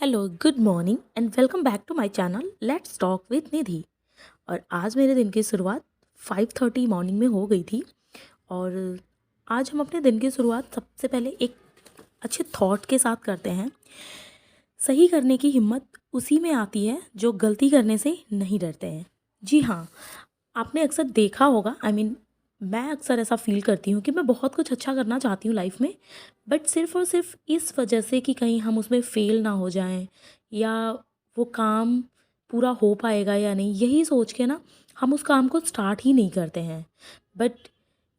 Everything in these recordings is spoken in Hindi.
Hello, good morning and welcome back to my channel let's talk with Nidhi. और आज मेरे दिन की शुरुआत 5:30 मॉर्निंग में हो गई थी। और आज हम अपने दिन की शुरुआत सबसे पहले एक अच्छे थॉट के साथ करते हैं। सही करने की हिम्मत उसी में आती है जो गलती करने से नहीं डरते हैं। जी हाँ, आपने अक्सर देखा होगा, मैं अक्सर ऐसा फ़ील करती हूँ कि मैं बहुत कुछ अच्छा करना चाहती हूँ लाइफ में, बट सिर्फ़ और सिर्फ़ इस वजह से कि कहीं हम उसमें फ़ेल ना हो जाएँ या वो काम पूरा हो पाएगा या नहीं, यही सोच के ना हम उस काम को स्टार्ट ही नहीं करते हैं। बट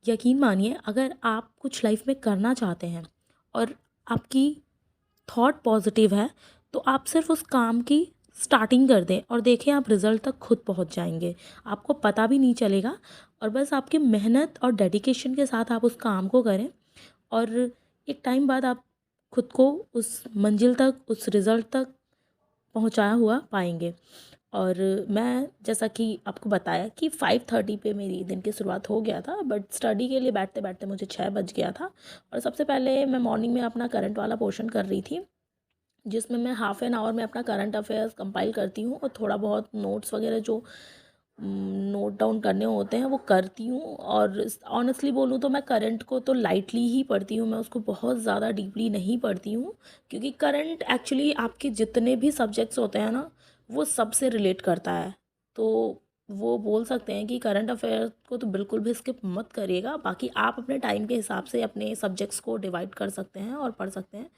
यकीन मानिए, अगर आप कुछ लाइफ में करना चाहते हैं और आपकी थॉट पॉजिटिव है, तो आप सिर्फ उस काम की स्टार्टिंग कर दें और देखें, आप रिज़ल्ट तक खुद पहुंच जाएंगे। आपको पता भी नहीं चलेगा और बस आपकी मेहनत और डेडिकेशन के साथ आप उस काम को करें और एक टाइम बाद आप खुद को उस मंजिल तक, उस रिज़ल्ट तक पहुंचाया हुआ पाएंगे। और मैं जैसा कि आपको बताया कि 5:30 पे मेरी दिन की शुरुआत हो गया था, बट स्टडी के लिए बैठते बैठते मुझे 6 बज गया था। और सबसे पहले मैं मॉर्निंग में अपना करंट वाला पोर्शन कर रही थी, जिसमें मैं हाफ़ एन आवर में अपना करंट अफेयर्स कंपाइल करती हूँ और थोड़ा बहुत नोट्स वगैरह जो नोट डाउन करने होते हैं वो करती हूँ। और ऑनेस्टली बोलूँ तो मैं करंट को तो लाइटली ही पढ़ती हूँ, मैं उसको बहुत ज़्यादा डीपली नहीं पढ़ती हूँ, क्योंकि करंट एक्चुअली आपके जितने भी सब्जेक्ट्स होते हैं ना, वो सबसे रिलेट करता है। तो वो बोल सकते हैं कि करंट अफेयर को तो बिल्कुल भी स्किप मत करिएगा। बाकी आप अपने टाइम के हिसाब से अपने सब्जेक्ट्स को डिवाइड कर सकते हैं और पढ़ सकते हैं।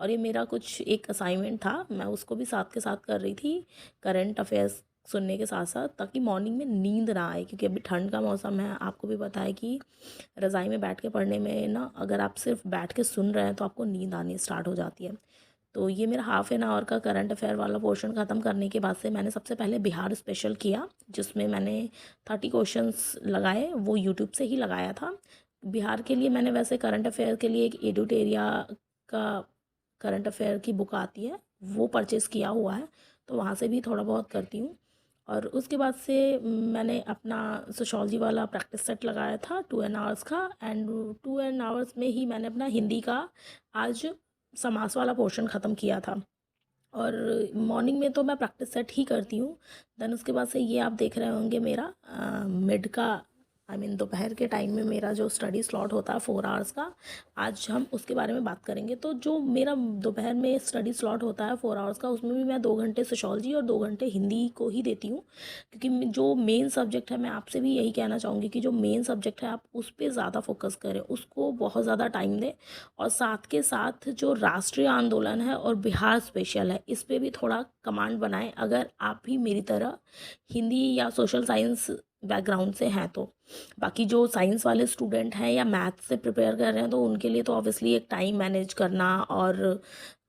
और ये मेरा कुछ एक असाइनमेंट था, मैं उसको भी साथ के साथ कर रही थी, करंट अफेयर्स सुनने के साथ साथ, ताकि मॉर्निंग में नींद ना आए, क्योंकि अभी ठंड का मौसम है। आपको भी पता है कि रज़ाई में बैठ के पढ़ने में ना, अगर आप सिर्फ बैठ के सुन रहे हैं तो आपको नींद आनी स्टार्ट हो जाती है। तो ये मेरा हाफ़ एन आवर का करंट अफेयर वाला पोर्शन ख़त्म करने के बाद से मैंने सबसे पहले बिहार स्पेशल किया, जिसमें मैंने 30 क्वेश्चंस लगाए, वो यूट्यूब से ही लगाया था। बिहार के लिए मैंने वैसे करंट अफेयर के लिए एक एडुटेरिया का करंट अफेयर की बुक आती है, वो परचेज़ किया हुआ है, तो वहाँ से भी थोड़ा बहुत करती हूँ। और उसके बाद से मैंने अपना सोशोलॉजी वाला प्रैक्टिस सेट लगाया था 2 एन आवर्स का, एंड 2 एन आवर्स में ही मैंने अपना हिंदी का आज समास वाला पोर्शन ख़त्म किया था। और मॉर्निंग में तो मैं प्रैक्टिस सेट ही करती हूँ। देन उसके बाद से ये आप देख रहे होंगे मेरा मिड का, दोपहर के टाइम में मेरा जो स्टडी स्लॉट होता है 4 आवर्स का, आज हम उसके बारे में बात करेंगे। तो जो मेरा दोपहर में स्टडी स्लॉट होता है 4 आवर्स का, उसमें भी मैं 2 घंटे सोशोलॉजी और 2 घंटे हिंदी को ही देती हूँ, क्योंकि जो मेन सब्जेक्ट है, मैं आपसे भी यही कहना चाहूँगी कि जो मेन सब्जेक्ट है आप उस पर ज़्यादा फोकस करें, उसको बहुत ज़्यादा टाइम दें। और साथ के साथ जो राष्ट्रीय आंदोलन है और बिहार स्पेशल है, इस पे भी थोड़ा कमांड बनाएं, अगर आप भी मेरी तरह हिंदी या सोशल साइंस बैकग्राउंड से हैं तो। बाकी जो साइंस वाले स्टूडेंट हैं या मैथ्स से प्रिपेयर कर रहे हैं, तो उनके लिए तो ऑब्वियसली एक टाइम मैनेज करना और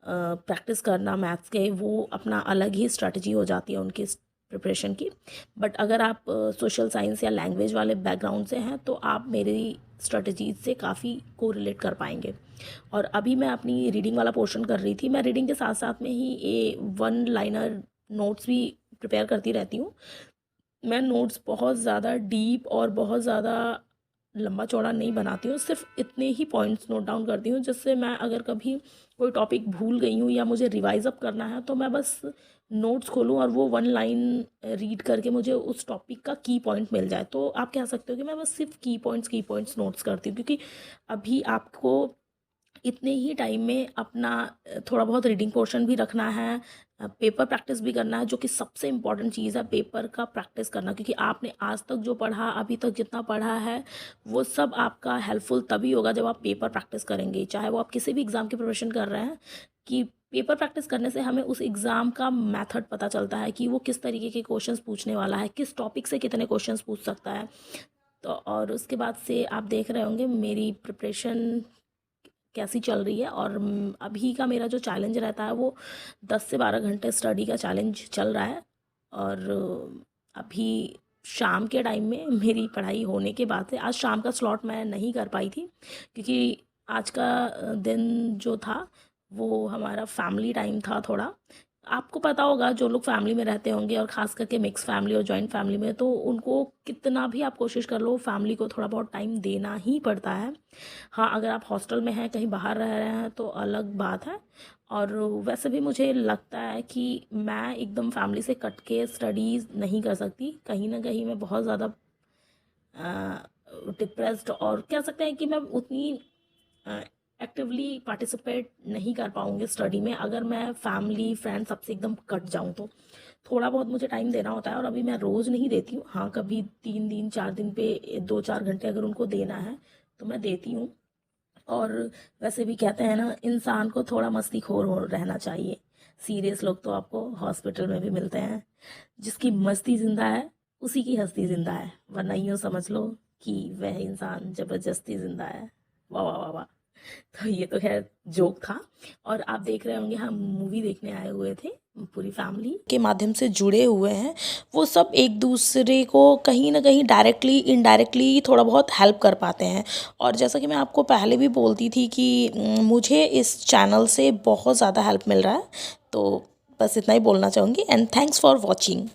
प्रैक्टिस करना मैथ्स के, वो अपना अलग ही स्ट्रेटजी हो जाती है उनकी प्रिपरेशन की। बट अगर आप सोशल साइंस या लैंग्वेज वाले बैकग्राउंड से हैं, तो आप मेरी स्ट्रेटजीज से काफ़ी कोरिलेट कर पाएंगे। और अभी मैं अपनी रीडिंग वाला पोर्शन कर रही थी, मैं रीडिंग के साथ साथ में ही ये वन लाइनर नोट्स भी प्रिपेयर करती रहती हूँ। मैं नोट्स बहुत ज़्यादा डीप और बहुत ज़्यादा लंबा चौड़ा नहीं बनाती हूँ, सिर्फ इतने ही पॉइंट्स नोट डाउन करती हूँ, जिससे मैं अगर कभी कोई टॉपिक भूल गई हूँ या मुझे रिवाइज अप करना है, तो मैं बस नोट्स खोलूँ और वो वन लाइन रीड करके मुझे उस टॉपिक का की पॉइंट मिल जाए। तो आप कह सकते हो कि मैं बस सिर्फ की पॉइंट्स नोट्स करती हूँ, क्योंकि अभी आपको इतने ही टाइम में अपना थोड़ा बहुत रीडिंग पोर्शन भी रखना है, पेपर प्रैक्टिस भी करना है, जो कि सबसे इम्पॉर्टेंट चीज़ है, पेपर का प्रैक्टिस करना। क्योंकि आपने आज तक जो पढ़ा, अभी तक जितना पढ़ा है, वो सब आपका हेल्पफुल तभी होगा जब आप पेपर प्रैक्टिस करेंगे। चाहे वो आप किसी भी एग्ज़ाम की प्रिपरेशन कर रहे हैं, कि पेपर प्रैक्टिस करने से हमें उस एग्ज़ाम का मेथड पता चलता है कि वो किस तरीके के क्वेश्चंस पूछने वाला है, किस टॉपिक से कितने क्वेश्चंस पूछ सकता है। तो और उसके बाद से आप देख रहे होंगे मेरी प्रिपरेशन कैसी चल रही है। और अभी का मेरा जो चैलेंज रहता है, वो 10 से 12 घंटे स्टडी का चैलेंज चल रहा है। और अभी शाम के टाइम में मेरी पढ़ाई होने के बाद से, आज शाम का स्लॉट मैं नहीं कर पाई थी, क्योंकि आज का दिन जो था वो हमारा फैमिली टाइम था थोड़ा, आपको पता होगा जो लोग फैमिली में रहते होंगे और ख़ास करके मिक्स फैमिली और जॉइंट फैमिली में, तो उनको कितना भी आप कोशिश कर लो फैमिली को थोड़ा बहुत टाइम देना ही पड़ता है। हाँ, अगर आप हॉस्टल में हैं, कहीं बाहर रह रहे हैं तो अलग बात है। और वैसे भी मुझे लगता है कि मैं एकदम फैमिली से कट के स्टडीज़ नहीं कर सकती। कहीं ना कहीं मैं बहुत ज़्यादा डिप्रेस्ड, और कह सकते हैं कि मैं उतनी एक्टिवली पार्टिसिपेट नहीं कर पाऊँगी स्टडी में अगर मैं फैमिली फ्रेंड सबसे एकदम कट जाऊँ तो। थोड़ा बहुत मुझे टाइम देना होता है, और अभी मैं रोज़ नहीं देती हूँ। हाँ, कभी 3 दिन 4 दिन पे 2-4 घंटे अगर उनको देना है तो मैं देती हूँ। और वैसे भी कहते हैं ना, इंसान को थोड़ा मस्तीखोर हो रहना चाहिए। सीरियस लोग तो आपको हॉस्पिटल में भी मिलते हैं। जिसकी मस्ती ज़िंदा है उसी की हस्ती ज़िंदा है, वरना यूँ समझ लो कि वह इंसान ज़बरदस्ती ज़िंदा है। वाह वाह वाह वाह। तो ये तो खैर जोक था। और आप देख रहे होंगे हम मूवी देखने आए हुए थे, पूरी फैमिली के माध्यम से जुड़े हुए हैं। वो सब एक दूसरे को कहीं ना कहीं डायरेक्टली इनडायरेक्टली थोड़ा बहुत हेल्प कर पाते हैं। और जैसा कि मैं आपको पहले भी बोलती थी कि मुझे इस चैनल से बहुत ज़्यादा हेल्प मिल रहा है। तो बस इतना ही बोलना चाहूँगी, एंड थैंक्स फॉर वॉचिंग।